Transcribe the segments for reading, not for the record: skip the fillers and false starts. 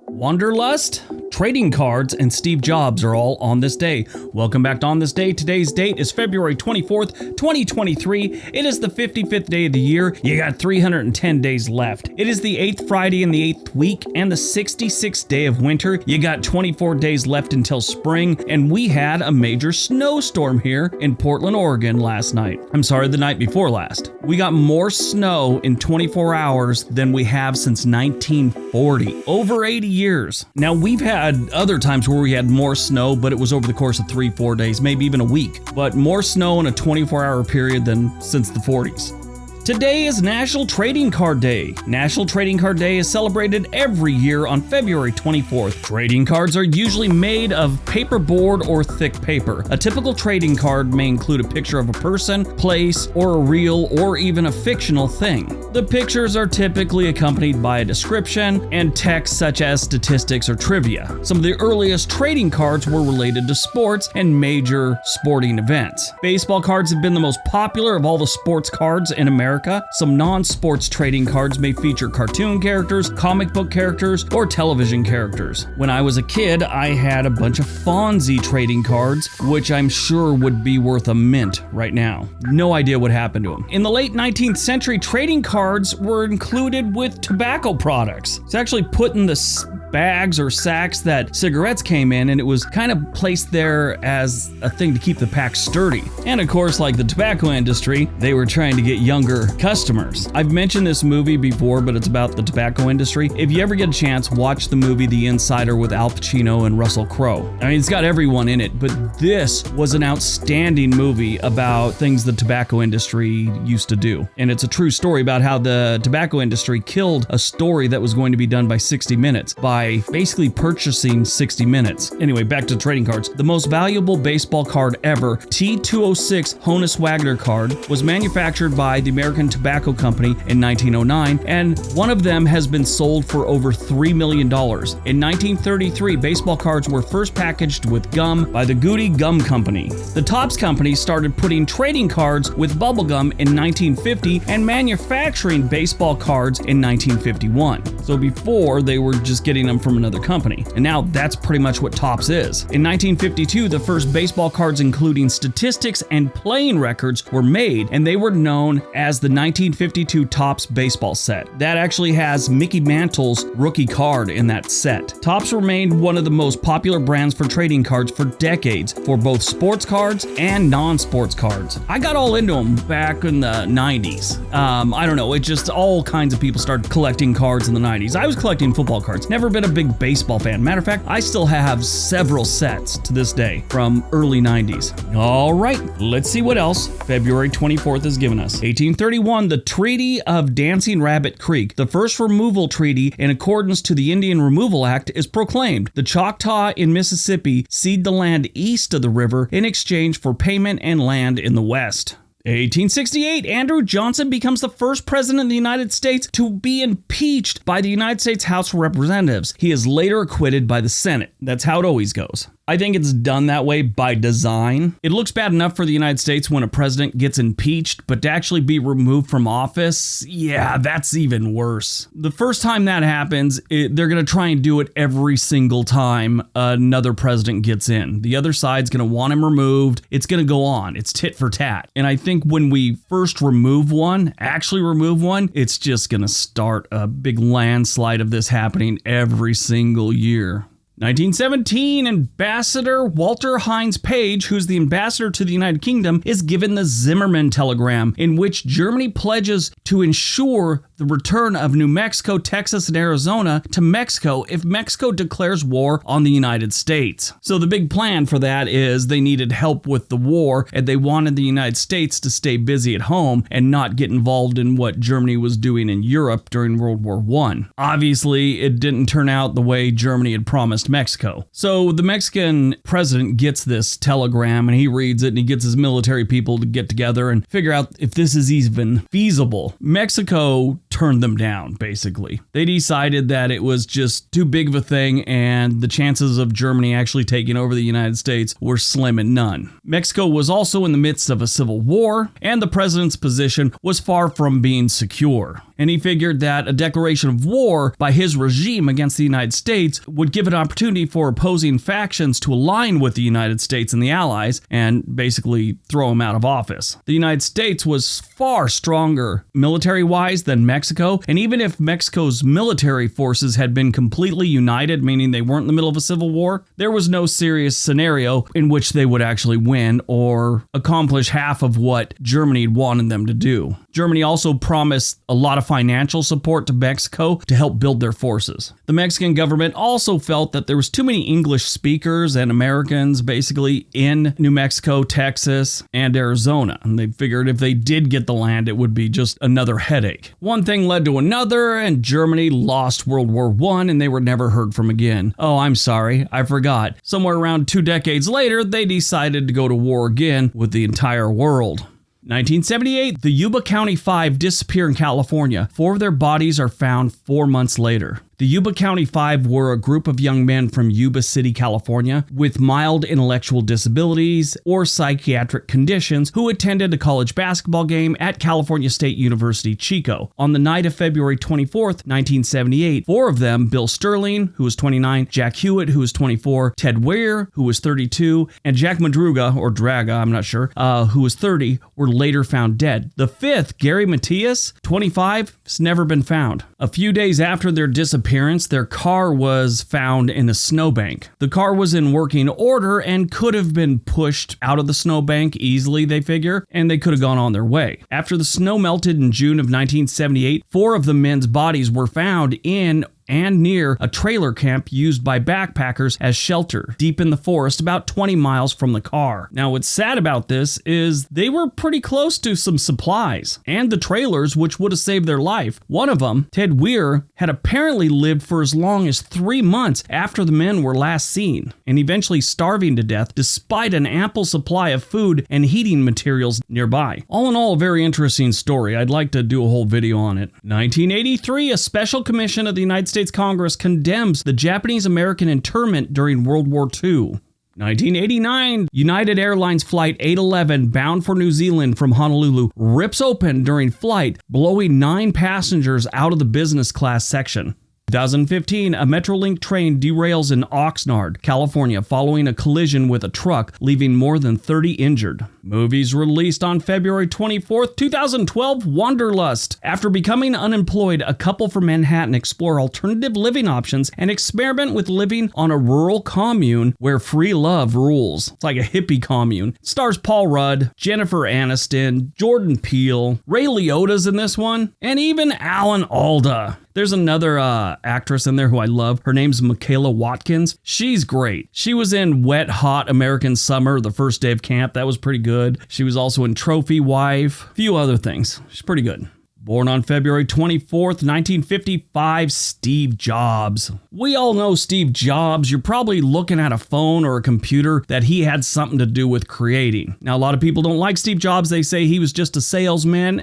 Wanderlust, trading cards, and Steve Jobs are all on this day. Welcome back to On This Day. Today's date is February 24th, 2023. It is the 55th day of the year. You got 310 days left. It is the 8th Friday in the 8th week and the 66th day of winter. You got 24 days left until spring, and we had a major snowstorm here in Portland, Oregon last night. I'm sorry, the night before last. We got more snow in 24 hours than we have since 1940. Over 80 years. Now, we've had other times where we had more snow, but it was over the course of 3-4 days, maybe even a week. But more snow in a 24-hour period than since the 40s. Today is National Trading Card Day. National Trading Card Day is celebrated every year on February 24th. Trading cards are usually made of paperboard or thick paper. A typical trading card may include a picture of a person, place, or a real or even a fictional thing. The pictures are typically accompanied by a description and text such as statistics or trivia. Some of the earliest trading cards were related to sports and major sporting events. Baseball cards have been the most popular of all the sports cards in America. Some non-sports trading cards may feature cartoon characters, comic book characters, or television characters. When I was a kid, I had a bunch of Fonzie trading cards, which I'm sure would be worth a mint right now. No idea what happened to them. In the late 19th century, trading cards were included with tobacco products. It's actually put in the bags or sacks that cigarettes came in, and it was kind of placed there as a thing to keep the pack sturdy. And of course, like the tobacco industry, they were trying to get younger customers. I've mentioned this movie before, but it's about the tobacco industry. If you ever get a chance, watch the movie The Insider with Al Pacino and Russell Crowe. I mean, it's got everyone in it, but this was an outstanding movie about things the tobacco industry used to do. And it's a true story about how the tobacco industry killed a story that was going to be done by 60 Minutes by basically purchasing 60 Minutes. Anyway, back to trading cards. The most valuable baseball card ever, T206 Honus Wagner card, was manufactured by the American Tobacco Company in 1909, and one of them has been sold for over $3 million. In 1933, baseball cards were first packaged with gum by the Goody Gum Company. The Topps Company started putting trading cards with bubblegum in 1950 and manufacturing baseball cards in 1951. So before, they were just getting them from another company. And now that's pretty much what Topps is. In 1952, the first baseball cards including statistics and playing records were made, and they were known as the 1952 Topps baseball set. That actually has Mickey Mantle's rookie card in that set. Topps remained one of the most popular brands for trading cards for decades, for both sports cards and non-sports cards. I got all into them back in the 90s. I don't know, it just all kinds of people started collecting cards in the 90s. I was collecting football cards. Never been a big baseball fan. Matter of fact, I still have several sets to this day from early 90s. All right, let's see what else February 24th has given us. 1831, the Treaty of Dancing Rabbit Creek, the first removal treaty in accordance to the Indian Removal Act, is proclaimed. The Choctaw in Mississippi cede the land east of the river in exchange for payment and land in the west. 1868, Andrew Johnson becomes the first president of the United States to be impeached by the United States House of Representatives. He is later acquitted by the Senate. That's how it always goes. I think it's done that way by design. It looks bad enough for the United States when a president gets impeached, but to actually be removed from office, yeah, that's even worse. The first time that happens, they're going to try and do it every single time another president gets in. The other side's going to want him removed. It's going to go on. It's tit for tat. And I think when we first actually remove one, it's just going to start a big landslide of this happening every single year. 1917, Ambassador Walter Hines Page, who's the ambassador to the United Kingdom, is given the Zimmermann telegram, in which Germany pledges to ensure the return of New Mexico, Texas, and Arizona to Mexico if Mexico declares war on the United States. So the big plan for that is they needed help with the war, and they wanted the United States to stay busy at home and not get involved in what Germany was doing in Europe during World War I. Obviously, it didn't turn out the way Germany had promised Mexico. So the Mexican president gets this telegram and he reads it and he gets his military people to get together and figure out if this is even feasible. Mexico turned them down, basically. They decided that it was just too big of a thing and the chances of Germany actually taking over the United States were slim and none. Mexico was also in the midst of a civil war and the president's position was far from being secure. and he figured that a declaration of war by his regime against the United States would give an opportunity for opposing factions to align with the United States and the Allies and basically throw him out of office. The United States was far stronger military-wise than Mexico, and even if Mexico's military forces had been completely united, meaning they weren't in the middle of a civil war, there was no serious scenario in which they would actually win or accomplish half of what Germany wanted them to do. Germany also promised a lot of financial support to Mexico to help build their forces. The Mexican government also felt that there was too many English speakers and Americans basically in New Mexico, Texas, and Arizona, and they figured if they did get the land, it would be just another headache. One thing led to another, and Germany lost World War I, and they were never heard from again. Oh, I'm sorry, I forgot. Somewhere around 2 decades later, they decided to go to war again with the entire world. 1978, the Yuba County Five disappear in California. 4 of their bodies are found 4 months later. The Yuba County Five were a group of young men from Yuba City, California, with mild intellectual disabilities or psychiatric conditions who attended a college basketball game at California State University, Chico. On the night of February 24th, 1978, 4 of them, Bill Sterling, who was 29, Jack Hewitt, who was 24, Ted Weir, who was 32, and Jack Madruga, or Draga, I'm not sure, who was 30, were later found dead. The 5th, Gary Matias, 25, has never been found. A few days after their disappearance, their car was found in a snowbank. The car was in working order and could have been pushed out of the snowbank easily, they figure, and they could have gone on their way. After the snow melted in June of 1978, 4 of the men's bodies were found in and near a trailer camp used by backpackers as shelter, deep in the forest about 20 miles from the car. Now, what's sad about this is they were pretty close to some supplies and the trailers, which would have saved their life. One of them, Ted Weir, had apparently lived for as long as 3 months after the men were last seen, and eventually starving to death despite an ample supply of food and heating materials nearby. All in all, a very interesting story. I'd like to do a whole video on it. 1983, a special commission of the United States Congress condemns the Japanese-American internment during World War II. 1989, United Airlines Flight 811 bound for New Zealand from Honolulu rips open during flight, blowing 9 passengers out of the business class section. 2015, a Metrolink train derails in Oxnard, California, following a collision with a truck, leaving more than 30 injured. Movies released on February 24th, 2012, Wanderlust. After becoming unemployed, a couple from Manhattan explore alternative living options and experiment with living on a rural commune where free love rules. It's like a hippie commune. It stars Paul Rudd, Jennifer Aniston, Jordan Peele, Ray Liotta's in this one, and even Alan Alda. There's another actress in there who I love. Her name's Michaela Watkins. She's great. She was in Wet Hot American Summer, the first day of camp. That was pretty good. She was also in Trophy Wife, a few other things. She's pretty good. Born on February 24th, 1955, Steve Jobs. We all know Steve Jobs. You're probably looking at a phone or a computer that he had something to do with creating. Now, a lot of people don't like Steve Jobs. They say he was just a salesman.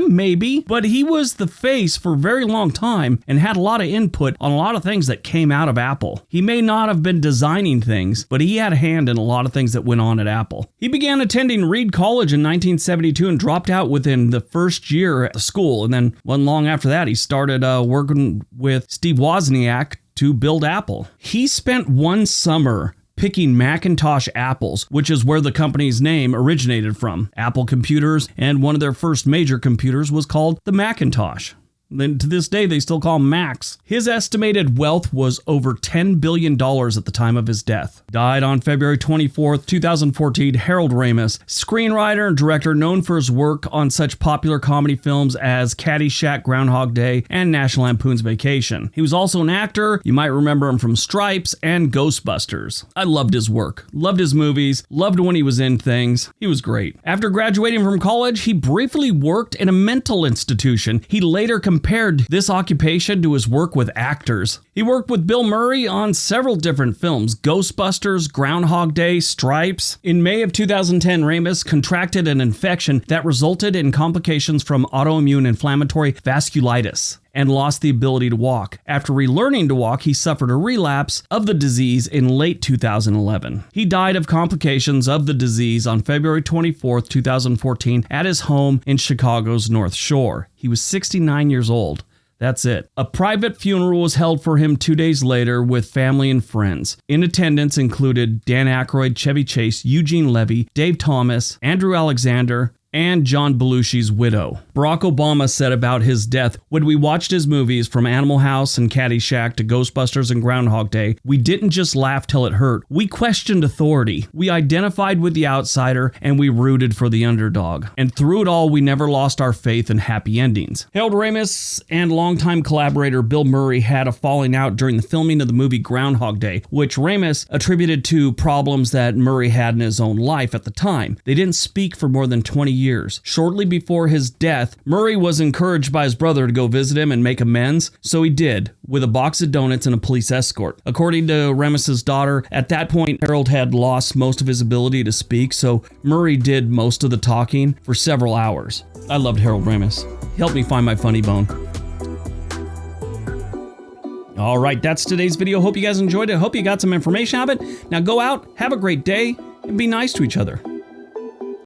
Maybe. But he was the face for a very long time and had a lot of input on a lot of things that came out of Apple. He may not have been designing things, but he had a hand in a lot of things that went on at Apple. He began attending Reed College in 1972 and dropped out within the first year at the school. And then wasn't long after that, he started working with Steve Wozniak to build Apple. He spent one summer picking Macintosh apples, which is where the company's name originated from. Apple computers, and one of their first major computers was called the Macintosh. Then to this day, they still call him Max. His estimated wealth was over $10 billion at the time of his death. Died on February 24th, 2014, Harold Ramis, screenwriter and director known for his work on such popular comedy films as Caddyshack, Groundhog Day, and National Lampoon's Vacation. He was also an actor. You might remember him from Stripes and Ghostbusters. I loved his work, loved his movies, loved when he was in things. He was great. After graduating from college, he briefly worked in a mental institution. He later compared this occupation to his work with actors. He worked with Bill Murray on several different films, Ghostbusters, Groundhog Day, Stripes. In May of 2010, Ramis contracted an infection that resulted in complications from autoimmune inflammatory vasculitis. and lost the ability to walk. After relearning to walk, he suffered a relapse of the disease in late 2011. He died of complications of the disease on February 24, 2014 at his home in Chicago's North Shore. He was 69 years old. That's it. A private funeral was held for him 2 days later with family and friends. In attendance included Dan Aykroyd, Chevy Chase, Eugene Levy, Dave Thomas, Andrew Alexander, and John Belushi's widow. Barack Obama said about his death, "When we watched his movies from Animal House and Caddyshack to Ghostbusters and Groundhog Day, we didn't just laugh till it hurt. We questioned authority. We identified with the outsider and we rooted for the underdog. And through it all, we never lost our faith in happy endings." Harold Ramis and longtime collaborator Bill Murray had a falling out during the filming of the movie Groundhog Day, which Ramis attributed to problems that Murray had in his own life at the time. They didn't speak for more than 20 years. Shortly before his death, Murray was encouraged by his brother to go visit him and make amends, so he did, with a box of donuts and a police escort. According to Ramis's daughter, at that point, Harold had lost most of his ability to speak, so Murray did most of the talking for several hours. I loved Harold Ramis. He helped me find my funny bone. All right, that's today's video. Hope you guys enjoyed it. Hope you got some information out of it. Now go out, have a great day, and be nice to each other.